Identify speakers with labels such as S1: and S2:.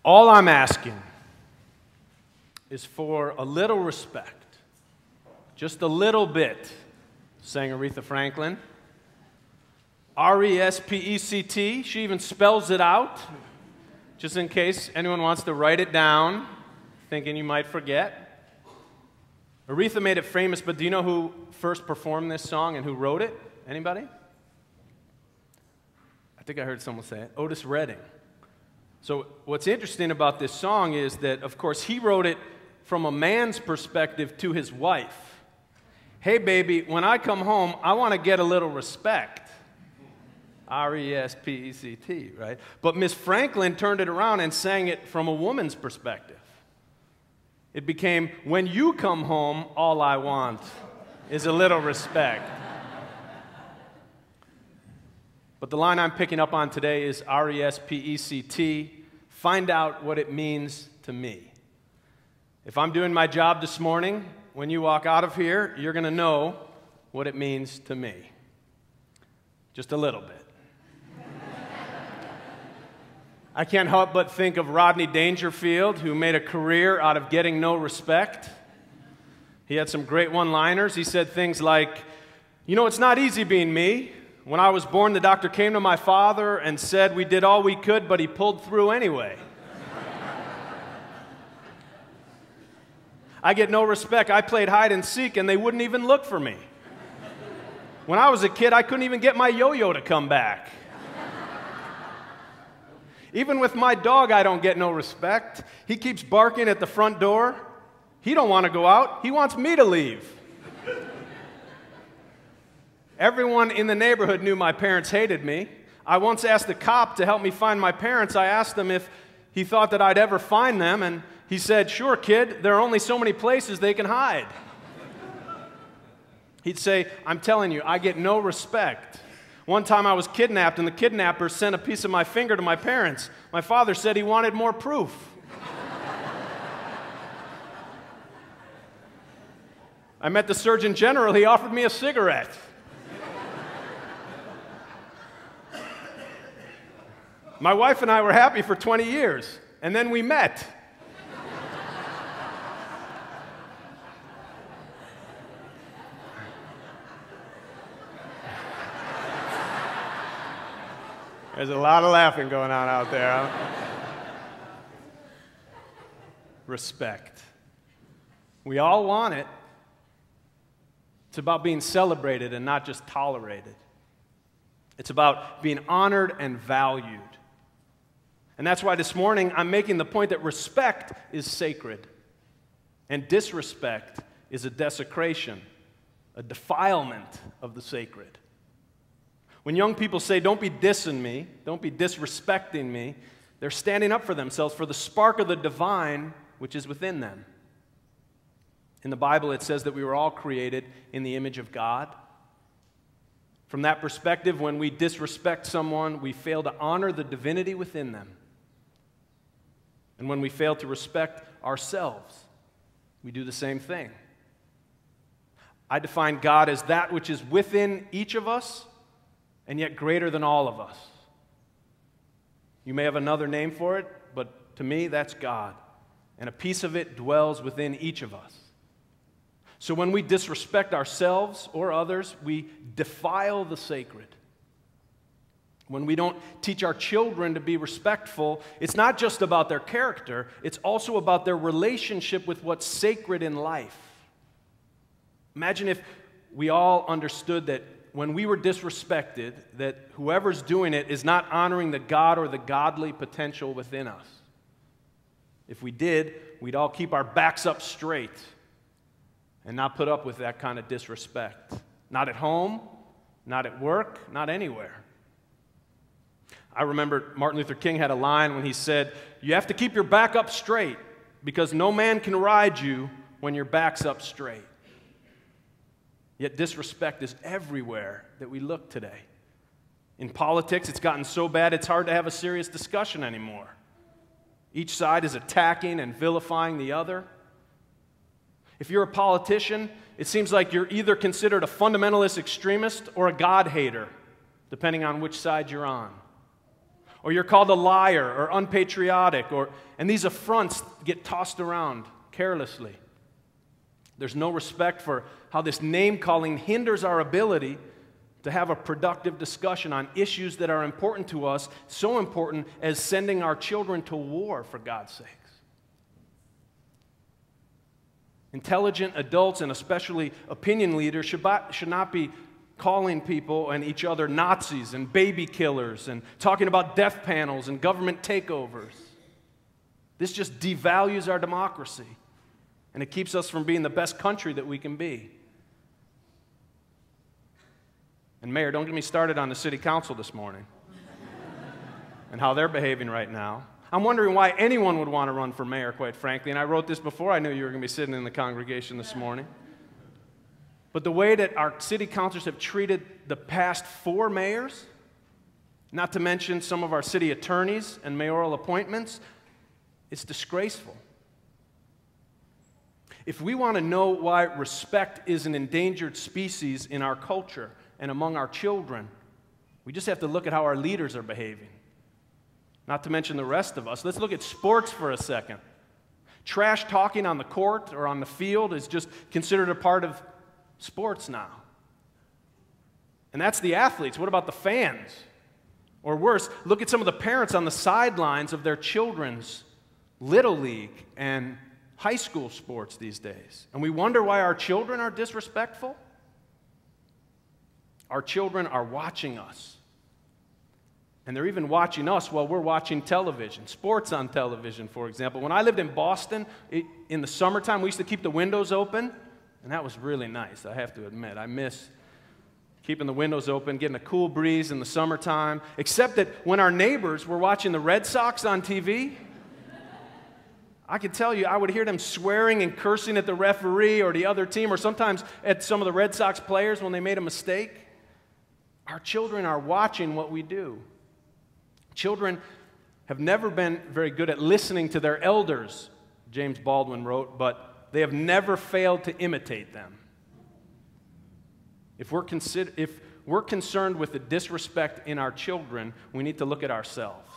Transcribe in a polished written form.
S1: All I'm asking is for a little respect, just a little bit, sang Aretha Franklin. R-E-S-P-E-C-T, she even spells it out, just in case anyone wants to write it down, thinking you might forget. Aretha made it famous, but do you know who first performed this song and who wrote it? Anybody? I think I heard someone say it. Otis Redding. So what's interesting about this song is that, of course, he wrote it from a man's perspective to his wife. Hey, baby, when I come home, I want to get a little respect. R-E-S-P-E-C-T, right? But Miss Franklin turned it around and sang it from a woman's perspective. It became, when you come home, all I want is a little respect. But the line I'm picking up on today is R-E-S-P-E-C-T. Find out what it means to me. If I'm doing my job this morning, when you walk out of here, you're going to know what it means to me. Just a little bit. I can't help but think of Rodney Dangerfield, who made a career out of getting no respect. He had some great one-liners. He said things like, you know, it's not easy being me. When I was born, the doctor came to my father and said we did all we could, but he pulled through anyway. I get no respect. I played hide and seek, and they wouldn't even look for me. When I was a kid, I couldn't even get my yo-yo to come back. Even with my dog, I don't get no respect. He keeps barking at the front door. He don't want to go out. He wants me to leave. Everyone in the neighborhood knew my parents hated me. I once asked a cop to help me find my parents. I asked him if he thought that I'd ever find them, and he said, sure, kid, there are only so many places they can hide. He'd say, I'm telling you, I get no respect. One time I was kidnapped, and the kidnapper sent a piece of my finger to my parents. My father said he wanted more proof. I met the Surgeon General. He offered me a cigarette. My wife and I were happy for 20 years, and then we met. There's a lot of laughing going on out there. Huh? Respect. We all want it. It's about being celebrated and not just tolerated. It's about being honored and valued. And that's why this morning I'm making the point that respect is sacred, and disrespect is a desecration, a defilement of the sacred. When young people say, don't be dissing me, don't be disrespecting me, they're standing up for themselves, for the spark of the divine which is within them. In the Bible, it says that we were all created in the image of God. From that perspective, when we disrespect someone, we fail to honor the divinity within them. And when we fail to respect ourselves, we do the same thing. I define God as that which is within each of us, and yet greater than all of us. You may have another name for it, but to me, that's God. And a piece of it dwells within each of us. So when we disrespect ourselves or others, we defile the sacred. When we don't teach our children to be respectful, it's not just about their character, it's also about their relationship with what's sacred in life. Imagine if we all understood that when we were disrespected, that whoever's doing it is not honoring the God or the godly potential within us. If we did, we'd all keep our backs up straight and not put up with that kind of disrespect. Not at home, not at work, not anywhere. I remember Martin Luther King had a line when he said, you have to keep your back up straight because no man can ride you when your back's up straight. Yet disrespect is everywhere that we look today. In politics, it's gotten so bad it's hard to have a serious discussion anymore. Each side is attacking and vilifying the other. If you're a politician, it seems like you're either considered a fundamentalist extremist or a God hater, depending on which side you're on. or you're called a liar or unpatriotic, and these affronts get tossed around carelessly. There's no respect for how this name-calling hinders our ability to have a productive discussion on issues that are important to us, so important as sending our children to war, for God's sakes. Intelligent adults, and especially opinion leaders, should not be calling people and each other Nazis and baby killers and talking about death panels and government takeovers. This just devalues our democracy, and it keeps us from being the best country that we can be. And Mayor, don't get me started on the city council this morning and how they're behaving right now. I'm wondering why anyone would want to run for mayor, quite frankly, and I wrote this before I knew you were going to be sitting in the congregation this morning. But the way that our city councilors have treated the past 4 mayors, not to mention some of our city attorneys and mayoral appointments, it's disgraceful. If we want to know why respect is an endangered species in our culture and among our children, we just have to look at how our leaders are behaving. Not to mention the rest of us. Let's look at sports for a second. Trash talking on the court or on the field is just considered a part of sports now. And that's the athletes. What about the fans? Or worse, look at some of the parents on the sidelines of their children's Little League and high school sports these days. And we wonder why our children are disrespectful. Our children are watching us. And they're even watching us while we're watching television, sports on television, for example. When I lived in Boston, in the summertime, we used to keep the windows open, and that was really nice, I have to admit. I miss keeping the windows open, getting a cool breeze in the summertime, except that when our neighbors were watching the Red Sox on TV, I could tell you, I would hear them swearing and cursing at the referee or the other team, or sometimes at some of the Red Sox players when they made a mistake. Our children are watching what we do. Children have never been very good at listening to their elders, James Baldwin wrote, but they have never failed to imitate them. If we're concerned with the disrespect in our children, we need to look at ourselves.